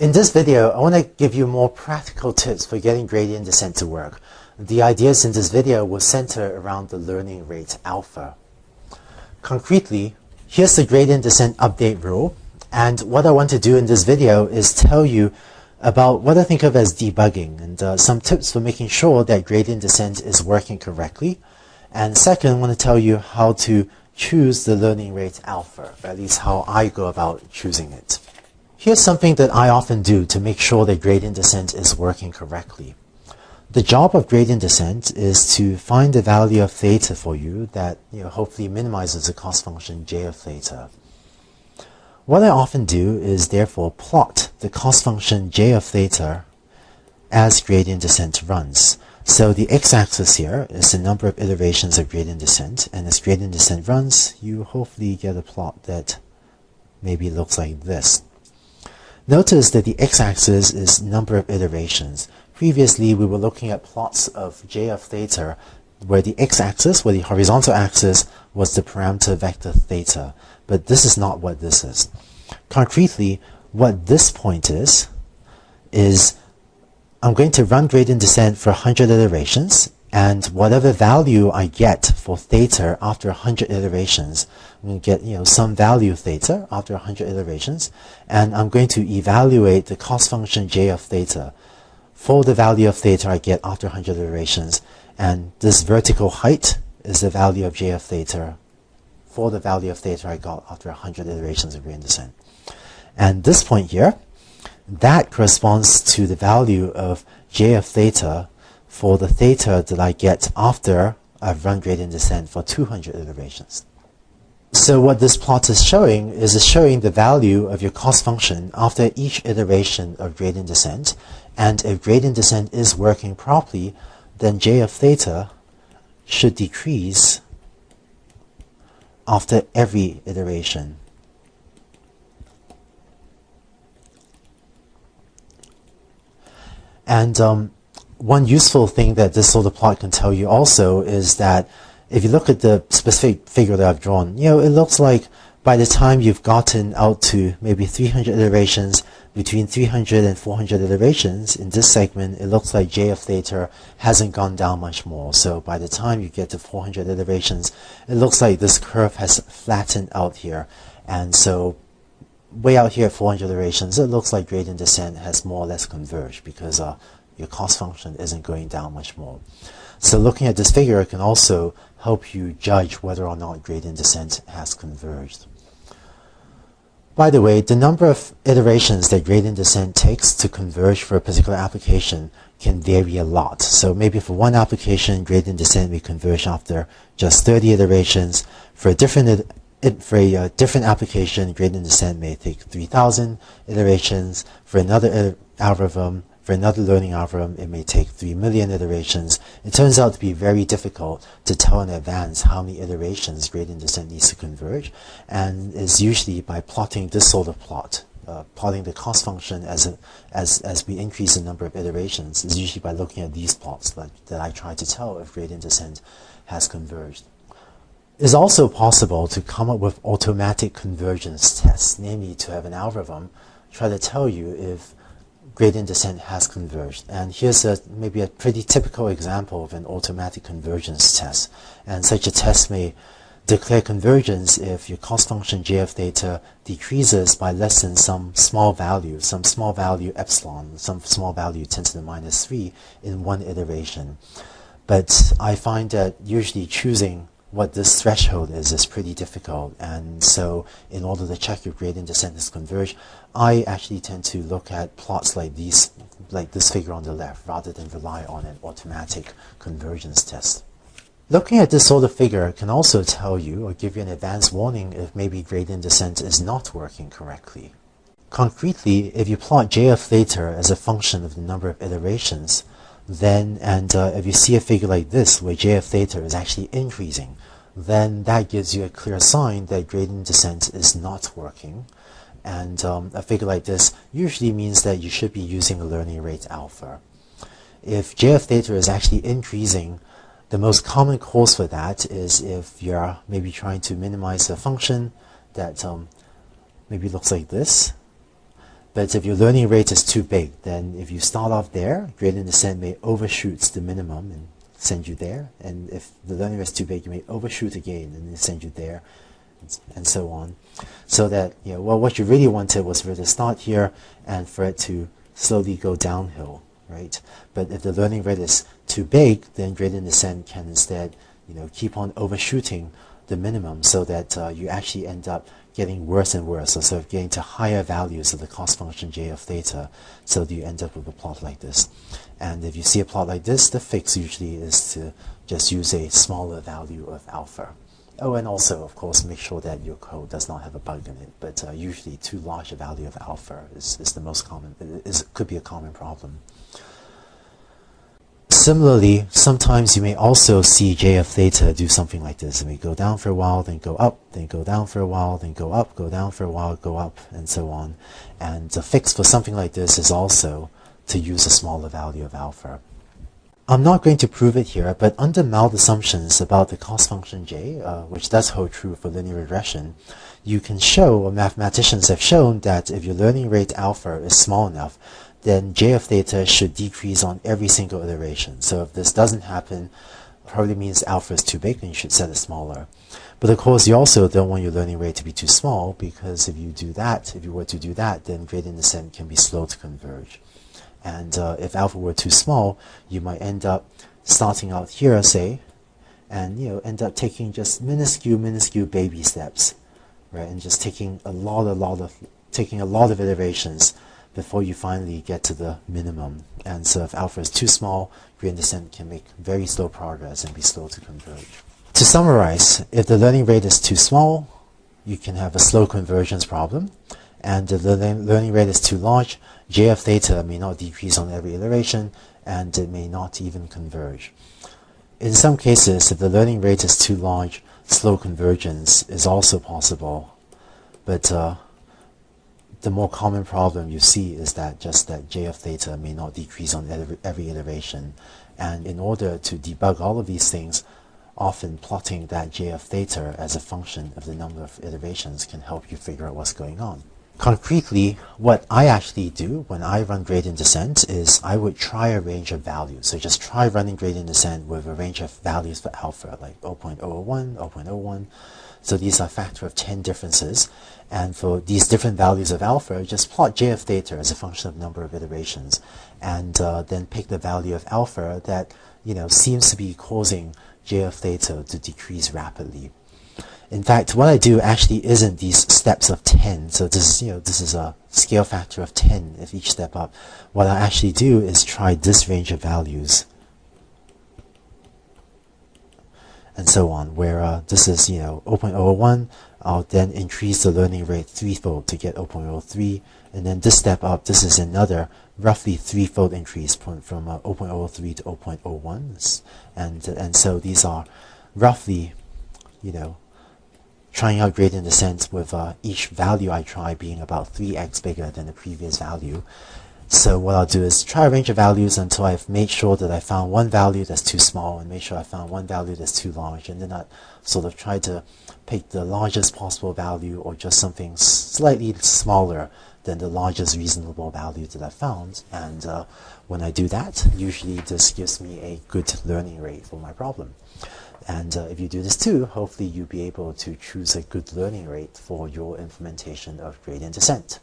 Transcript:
In this video, I want to give you more practical tips for getting gradient descent to work. The ideas in this video will center around the learning rate alpha. Concretely, here's the gradient descent update rule, and what I want to do in this video is tell you about what I think of as debugging and some tips for making sure that gradient descent is working correctly. And second, I want to tell you how to choose the learning rate alpha, or at least how I go about choosing it. Here's something that I often do to make sure that gradient descent is working correctly. The job of gradient descent is to find the value of theta for you that hopefully minimizes the cost function j of theta. What I often do is therefore plot the cost function j of theta as gradient descent runs. So the x-axis here is the number of iterations of gradient descent, and as gradient descent runs, you hopefully get a plot that maybe looks like this. Notice that the x-axis is number of iterations. Previously, we were looking at plots of j of theta where the x-axis, where the horizontal axis, was the parameter vector theta. But this is not what this is. Concretely, what this point is I'm going to run gradient descent for 100 iterations, and whatever value I get for theta after 100 iterations, I'm going to get some value theta after 100 iterations, and I'm going to evaluate the cost function j of theta for the value of theta I get after 100 iterations, and this vertical height is the value of j of theta for the value of theta I got after 100 iterations of gradient descent. And this point here, that corresponds to the value of j of theta for the theta that I get after I've run gradient descent for 200 iterations. So what this plot is showing is showing the value of your cost function after each iteration of gradient descent, and if gradient descent is working properly, then j of theta should decrease after every iteration. And one useful thing that this sort of plot can tell you also is that if you look at the specific figure that I've drawn, it looks like by the time you've gotten out to maybe 300 iterations, between 300 and 400 iterations in this segment, it looks like j of theta hasn't gone down much more. So by the time you get to 400 iterations, it looks like this curve has flattened out here. And so way out here at 400 iterations, it looks like gradient descent has more or less converged because your cost function isn't going down much more. So looking at this figure can also help you judge whether or not gradient descent has converged. By the way, the number of iterations that gradient descent takes to converge for a particular application can vary a lot. So maybe for one application, gradient descent may converge after just 30 iterations. For a different application, gradient descent may take 3,000 iterations. For another algorithm, for another learning algorithm, it may take 3 million iterations. It turns out to be very difficult to tell in advance how many iterations gradient descent needs to converge, and is usually by plotting this sort of plot. Plotting the cost function as we increase the number of iterations is usually by looking at these plots that I try to tell if gradient descent has converged. It's also possible to come up with automatic convergence tests, namely to have an algorithm try to tell you if gradient descent has converged. And here's maybe a pretty typical example of an automatic convergence test. And such a test may declare convergence if your cost function j of theta decreases by less than some small value epsilon, some small value 10 to the minus 3 in one iteration. But I find that usually choosing what this threshold is pretty difficult, and so in order to check if gradient descent is converged, I actually tend to look at plots like these, like this figure on the left, rather than rely on an automatic convergence test. Looking at this sort of figure can also tell you or give you an advance warning if maybe gradient descent is not working correctly. Concretely, if you plot j of theta as a function of the number of iterations, then if you see a figure like this where j of theta is actually increasing, then that gives you a clear sign that gradient descent is not working. And a figure like this usually means that you should be using a learning rate alpha. If j of theta is actually increasing, the most common cause for that is if you're maybe trying to minimize a function that maybe looks like this, But if your learning rate is too big, then if you start off there, gradient descent may overshoot the minimum and send you there. And if the learning rate is too big, you may overshoot again and then send you there, and so on. So that, well, what you really wanted was for it to start here and for it to slowly go downhill, right? But if the learning rate is too big, then gradient descent can instead, keep on overshooting the minimum, so that you actually end up getting worse and worse, so sort of getting to higher values of the cost function j of theta, so that you end up with a plot like this. And if you see a plot like this, the fix usually is to just use a smaller value of alpha. Oh, and also, of course, make sure that your code does not have a bug in it, but usually too large a value of alpha is the most common, could be a common problem. Similarly, sometimes you may also see j of theta do something like this. It may go down for a while, then go up, then go down for a while, then go up, go down for a while, go up, and so on. And the fix for something like this is also to use a smaller value of alpha. I'm not going to prove it here, but under assumptions about the cost function j, which does hold true for linear regression, you can show, or mathematicians have shown, that if your learning rate alpha is small enough, then j of theta should decrease on every single iteration. So if this doesn't happen, it probably means alpha is too big and you should set it smaller. But of course, you also don't want your learning rate to be too small, because if you were to do that, then gradient descent can be slow to converge. And if alpha were too small, you might end up starting out here, say, and end up taking just minuscule baby steps, right? And just taking a lot of iterations before you finally get to the minimum. And so if alpha is too small, gradient descent can make very slow progress and be slow to converge. To summarize, if the learning rate is too small, you can have a slow convergence problem. And if the learning rate is too large, j of theta may not decrease on every iteration, and it may not even converge. In some cases, if the learning rate is too large, slow convergence is also possible. But the more common problem you see is that j of theta may not decrease on every iteration. And in order to debug all of these things, often plotting that j of theta as a function of the number of iterations can help you figure out what's going on. Concretely, what I actually do when I run gradient descent is I would try a range of values. So just try running gradient descent with a range of values for alpha, like 0.001, 0.01. So these are a factor of 10 differences. And for these different values of alpha, just plot j of theta as a function of number of iterations. And then pick the value of alpha that seems to be causing j of theta to decrease rapidly. In fact, what I do actually isn't these steps of 10. So this is a scale factor of 10 if each step up. What I actually do is try this range of values, and so on, where this is 0.01. I'll then increase the learning rate threefold to get 0.03, and then this step up, this is another roughly threefold increase from 0.03 to 0.01, and so these are roughly trying out gradient descent with each value I try being about 3x bigger than the previous value. So what I'll do is try a range of values until I've made sure that I found one value that's too small and make sure I found one value that's too large, and then I sort of try to pick the largest possible value or just something slightly smaller than the largest reasonable value that I found. And when I do that, usually this gives me a good learning rate for my problem. And if you do this too, hopefully you'll be able to choose a good learning rate for your implementation of gradient descent.